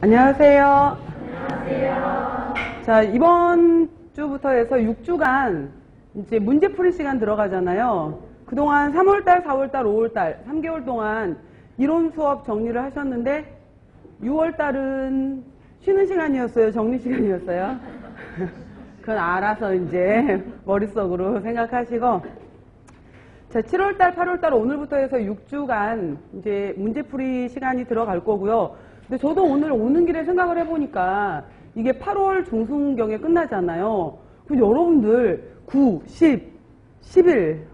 안녕하세요. 안녕하세요. 자, 이번 주부터 해서 6주간 이제 문제풀이 시간 들어가잖아요. 그동안 3월달, 4월달, 5월달 3개월 동안 이론 수업 정리를 하셨는데 6월달은 쉬는 시간이었어요? 정리 시간이었어요? 그건 알아서 이제 머릿속으로 생각하시고, 자, 7월달, 8월달 오늘부터 해서 6주간 이제 문제풀이 시간이 들어갈 거고요. 근데 저도 오늘 오는 길에 생각을 해보니까 이게 8월 중순경에 끝나잖아요. 그럼 여러분들 9, 10, 11,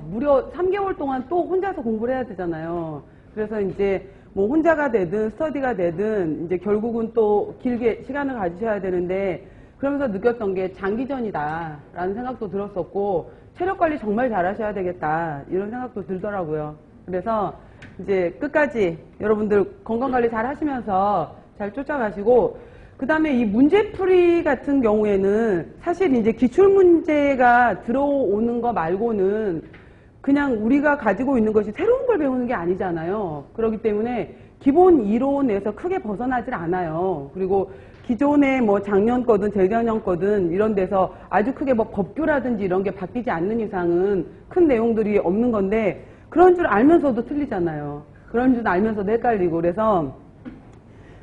무려 3개월 동안 또 혼자서 공부를 해야 되잖아요. 그래서 이제 뭐 혼자가 되든 스터디가 되든 이제 결국은 또 길게 시간을 가지셔야 되는데, 그러면서 느꼈던 게 장기전이다 라는 생각도 들었었고, 체력관리 정말 잘 하셔야 되겠다 이런 생각도 들더라고요. 그래서 이제 끝까지 여러분들 건강관리 잘 하시면서 잘 쫓아가시고, 그 다음에 이 문제풀이 같은 경우에는 사실 이제 기출문제가 들어오는 거 말고는 그냥 우리가 가지고 있는 것이 새로운 걸 배우는 게 아니잖아요. 그렇기 때문에 기본 이론에서 크게 벗어나질 않아요. 그리고 기존에 뭐 작년 거든 재작년 거든 이런 데서 아주 크게 뭐 법규라든지 이런 게 바뀌지 않는 이상은 큰 내용들이 없는 건데, 그런 줄 알면서도 틀리잖아요. 그런 줄 알면서도 헷갈리고. 그래서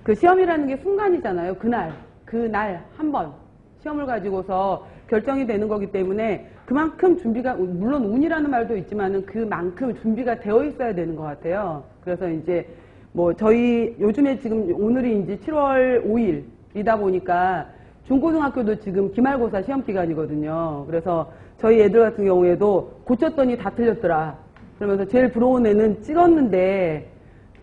그 시험이라는 게 순간이잖아요. 그날 한 번 시험을 가지고서 결정이 되는 거기 때문에 그만큼 준비가, 물론 운이라는 말도 있지만은 그만큼 준비가 되어 있어야 되는 것 같아요. 그래서 이제 뭐 저희 요즘에 지금 오늘이 이제 7월 5일이다 보니까 중고등학교도 지금 기말고사 시험 기간이거든요. 그래서 저희 애들 같은 경우에도 고쳤더니 다 틀렸더라 그러면서 제일 부러운 애는 찍었는데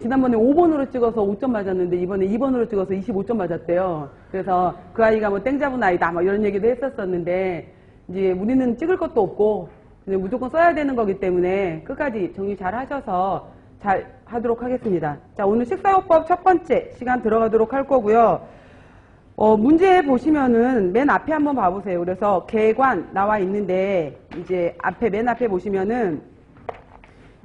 지난번에 5번으로 찍어서 5점 맞았는데 이번에 2번으로 찍어서 25점 맞았대요. 그래서 그 아이가 뭐 땡잡은 아이다 뭐 이런 얘기도 했었었는데, 이제 우리는 찍을 것도 없고 그냥 무조건 써야 되는 거기 때문에 끝까지 정리 잘 하셔서 잘 하도록 하겠습니다. 자, 오늘 식사요법 첫 번째 시간 들어가도록 할 거고요. 문제 보시면은 맨 앞에 한번 봐보세요. 그래서 개관 나와 있는데 이제 맨 앞에 보시면은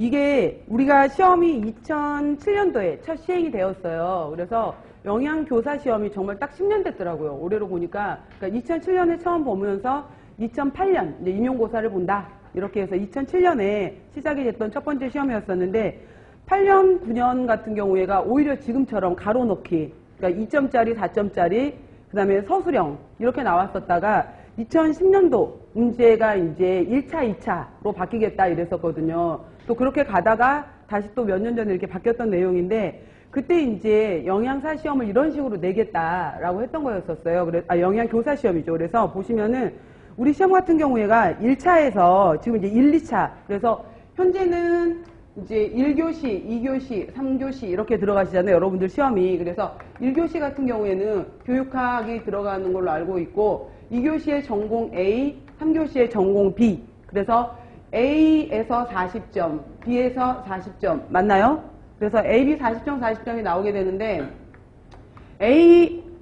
이게 우리가 시험이 2007년도에 첫 시행이 되었어요. 그래서 영양교사 시험이 정말 딱 10년 됐더라고요. 올해로 보니까. 그러니까 2007년에 처음 보면서 2008년 이제 임용고사를 본다. 이렇게 해서 2007년에 시작이 됐던 첫 번째 시험이었었는데, 8년, 9년 같은 경우에가 오히려 지금처럼 가로넣기, 그러니까 2점짜리, 4점짜리, 그 다음에 서술형 이렇게 나왔었다가 2010년도 문제가 이제 1차, 2차로 바뀌겠다 이랬었거든요. 또 그렇게 가다가 다시 또 몇 년 전에 이렇게 바뀌었던 내용인데, 그때 이제 영양사 시험을 이런 식으로 내겠다라고 했던 거였었어요. 영양교사 시험이죠. 그래서 보시면은 우리 시험 같은 경우에가 1차에서 지금 이제 1, 2차. 그래서 현재는 이제 1교시, 2교시, 3교시 이렇게 들어가시잖아요. 여러분들 시험이. 그래서 1교시 같은 경우에는 교육학이 들어가는 걸로 알고 있고, 2교시에 전공 A, 3교시에 전공 B. 그래서 A에서 40점, B에서 40점. 맞나요? 그래서 A, B 40점, 40점이 나오게 되는데,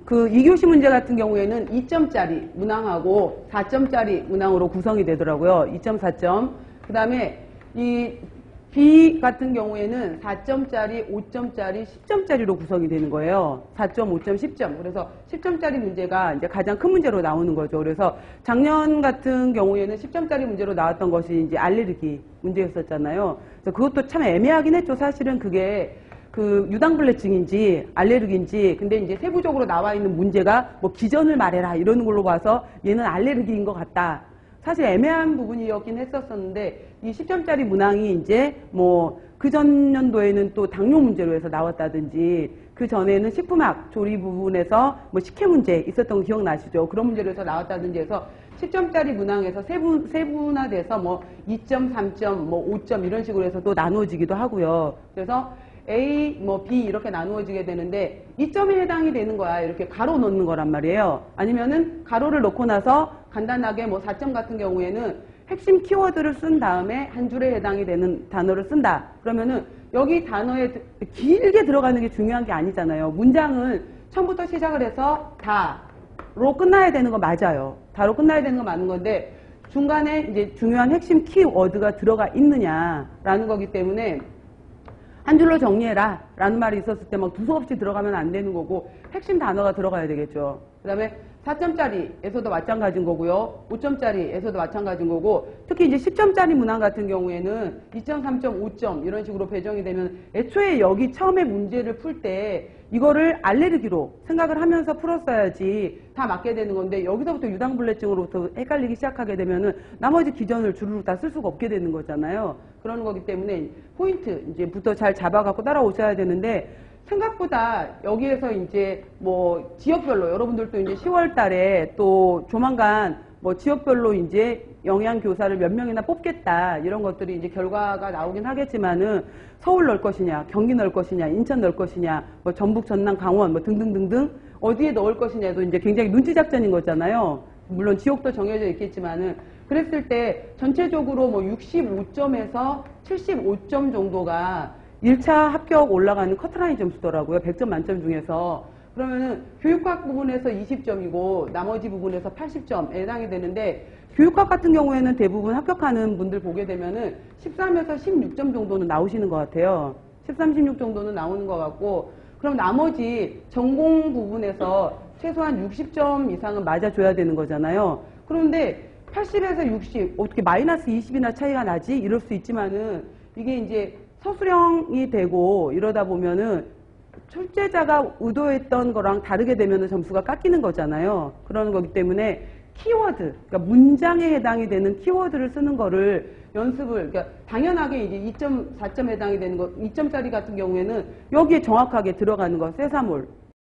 그 2교시 문제 같은 경우에는 2점짜리 문항하고 4점짜리 문항으로 구성이 되더라고요. 2.4점. 그 다음에 이 B 같은 경우에는 4점짜리, 5점짜리, 10점짜리로 구성이 되는 거예요. 4점, 5점, 10점. 그래서 10점짜리 문제가 이제 가장 큰 문제로 나오는 거죠. 그래서 작년 같은 경우에는 10점짜리 문제로 나왔던 것이 이제 알레르기 문제였었잖아요. 그래서 그것도 참 애매하긴 했죠. 사실은 그게 그 유당불내증인지 알레르기인지. 근데 이제 세부적으로 나와 있는 문제가 뭐 기전을 말해라 이러는 걸로 봐서 얘는 알레르기인 것 같다. 사실 애매한 부분이었긴 했었었는데, 이 10점짜리 문항이 이제 뭐 그 전년도에는 또 당뇨 문제로 해서 나왔다든지, 그 전에는 식품학 조리 부분에서 뭐 식혜 문제 있었던 거 기억나시죠? 그런 문제로 해서 나왔다든지 해서 10점짜리 문항에서 세분화돼서 뭐 2점, 3점, 뭐 5점 이런 식으로 해서 또 나누어지기도 하고요. 그래서 A, 뭐 B 이렇게 나누어지게 되는데 2점에 해당이 되는 거야. 이렇게 가로 넣는 거란 말이에요. 아니면은 가로를 넣고 나서 간단하게 뭐 4점 같은 경우에는 핵심 키워드를 쓴 다음에 한 줄에 해당이 되는 단어를 쓴다. 그러면은 여기 단어에 길게 들어가는 게 중요한 게 아니잖아요. 문장은 처음부터 시작을 해서 다로 끝나야 되는 거 맞아요. 다로 끝나야 되는 거 맞는 건데, 중간에 이제 중요한 핵심 키워드가 들어가 있느냐라는 거기 때문에 한 줄로 정리해라 라는 말이 있었을 때 막 두서없이 들어가면 안 되는 거고 핵심 단어가 들어가야 되겠죠. 그 다음에 4점짜리에서도 마찬가지인 거고요. 5점짜리에서도 마찬가지인 거고, 특히 이제 10점짜리 문항 같은 경우에는 2점, 3점, 5점 이런 식으로 배정이 되면 애초에 여기 처음에 문제를 풀 때 이거를 알레르기로 생각을 하면서 풀었어야지 다 맞게 되는 건데, 여기서부터 유당불내증으로부터 헷갈리기 시작하게 되면은 나머지 기전을 주르륵 다 쓸 수가 없게 되는 거잖아요. 그런 거기 때문에 포인트 이제부터 잘 잡아갖고 따라오셔야 되는데, 생각보다 여기에서 이제 뭐 지역별로 여러분들도 이제 10월 달에 또 조만간 뭐 지역별로 이제 영양교사를 몇 명이나 뽑겠다 이런 것들이 이제 결과가 나오긴 하겠지만은, 서울 넣을 것이냐, 경기 넣을 것이냐, 인천 넣을 것이냐, 뭐 전북, 전남, 강원 뭐 등등등등 어디에 넣을 것이냐도 이제 굉장히 눈치 작전인 거잖아요. 물론 지역도 정해져 있겠지만은, 그랬을 때 전체적으로 뭐 65점에서 75점 정도가 1차 합격 올라가는 커트라인 점수더라고요. 100점 만점 중에서. 그러면은 교육학 부분에서 20점이고 나머지 부분에서 80점에 해당이 되는데, 교육학 같은 경우에는 대부분 합격하는 분들 보게 되면은 13에서 16점 정도는 나오시는 것 같아요. 13, 16 정도는 나오는 것 같고, 그럼 나머지 전공 부분에서 최소한 60점 이상은 맞아줘야 되는 거잖아요. 그런데 80에서 60, 어떻게 마이너스 20이나 차이가 나지? 이럴 수 있지만은, 이게 이제 서술형이 되고 이러다 보면은 출제자가 의도했던 거랑 다르게 되면은 점수가 깎이는 거잖아요. 그런 거기 때문에 키워드, 그러니까 문장에 해당이 되는 키워드를 쓰는 거를 연습을, 그러니까 당연하게 이제 2.4점 해당이 되는 거, 2점짜리 같은 경우에는 여기에 정확하게 들어가는 거, 쇠사물,